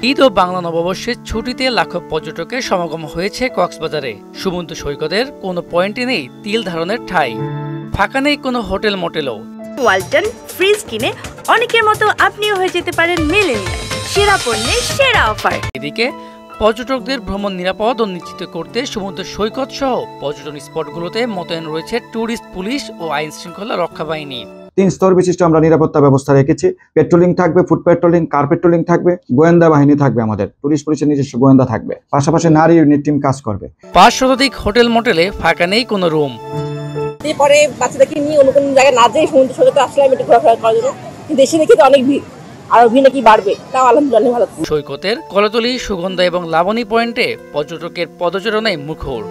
ঈদ ও বাংলা নববর্ষের ছুটিতে লাখো পর্যটকের সমাগম হয়েছে কক্সবাজারে। সমুদ্র সৈকতের কোনো পয়েন্টে নেই তিল ধারণের ঠাঁই, ফাঁকা নেই কোনো হোটেল মোটেলও। ওয়ালটন ফ্রিজ কিনে অনেকের মতো আপনিও হয়ে যেতে পারেন মিলেনিয়াল, সেরা পণ্যের সেরা অফার। এদিকে পর্যটকদের ভ্রমণ নিরাপদ ও নিশ্চিত করতে সমুদ্র সৈকত সহ পর্যটন স্পটগুলোতে মোতায়েন রয়েছে ট্যুরিস্ট পুলিশ ও আইন শৃঙ্খলা রক্ষা বাহিনী। 3 স্তর বিশিষ্ট আমরা নিরাপত্তা ব্যবস্থা রেখেছি। পেট্রোলিং থাকবে, ফুড পেট্রোলিং, কার পেট্রোলিং থাকবে, গোয়েন্দা বাহিনী থাকবে, আমাদের পুলিশের নিজস্ব গোয়েন্দা থাকবে, পাশাপাশি নারী ইউনিট টিম কাজ করবে। 5 শতাধিক হোটেল মোটেলে ফাঁকা নেই কোনো রুম। পরে বাচ্চাদেরকে নিয়ে অন্য কোনো জায়গায় না যেয়ে সমুদ্র সৈকতে আসলে আমি একটু ঘোরাফেরা করার জন্য, কিন্তু এসে দেখি তো অনেক ভিড়, আরো ভিড় নাকি বাড়বে। তাও আলহামদুলিল্লাহ ভালো। সৈকতের কলাতলি, সুগন্ধা এবং লাবণী পয়েন্টে পর্যটকের পদচারণায় মুখর।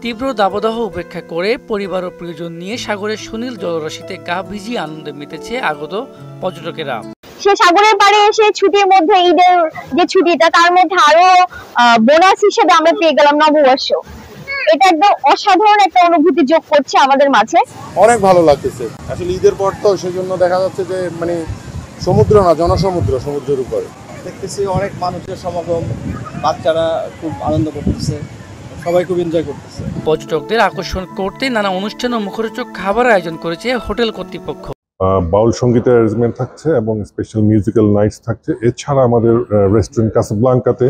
তীব্র দাবদাহ উপেক্ষা করে পরিবার ও প্রিয়জন নিয়ে সাগরের সুনীল জলরাশিতে গা ভিজিয়ে আনন্দে মেতেছে আগত পর্যটকেরা। সে সাগরের পাড়ে এসে ছুটির মধ্যে ঈদের যে ছুটিটা, তার মধ্যে আরো বোনাস হিসেবে আমরা পেয়ে গেলাম নববর্ষ। এটা একদম অসাধারণ একটা অনুভূতি যোগ করছে আমাদের মাঝে। অনেক ভালো লাগতেছে আসলে ঈদের পর, তো সেজন্য দেখা যাচ্ছে যে মানে সমুদ্র না জনসমুদ্র, সমুদ্রের উপরে দেখতেছি অনেক মানুষের সমাগম, বাচ্চারা খুব আনন্দ করতেছে, সবাই খুব এনজয় করতেছে। পর্যটকদের আকর্ষণ করতে নানা অনুষ্ঠান ও মুখরোচক খাবার আয়োজন করেছে হোটেল কর্তৃপক্ষ। বাউল সঙ্গীতের অ্যারেঞ্জমেন্ট থাকছে এবং স্পেশাল মিউজিক্যাল নাইটস থাকছে। এছাড়া আমাদের রেস্টুরেন্ট কাসাব্লাঙ্কাতে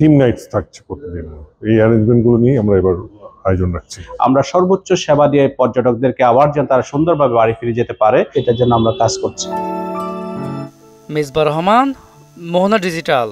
থিম নাইটস থাকছে প্রতিদিন। এই অ্যারেঞ্জমেন্টগুলো নিয়ে আমরা এবার আয়োজন রাখছি। আমরা সর্বোচ্চ সেবা দিয়ে পর্যটকদেরকে আবার যেন তারা সুন্দরভাবে বাড়ি ফিরে যেতে পারে, এটার জন্য আমরা কাজ করছি। মেজবা রহমান, মোহনা ডিজিটাল।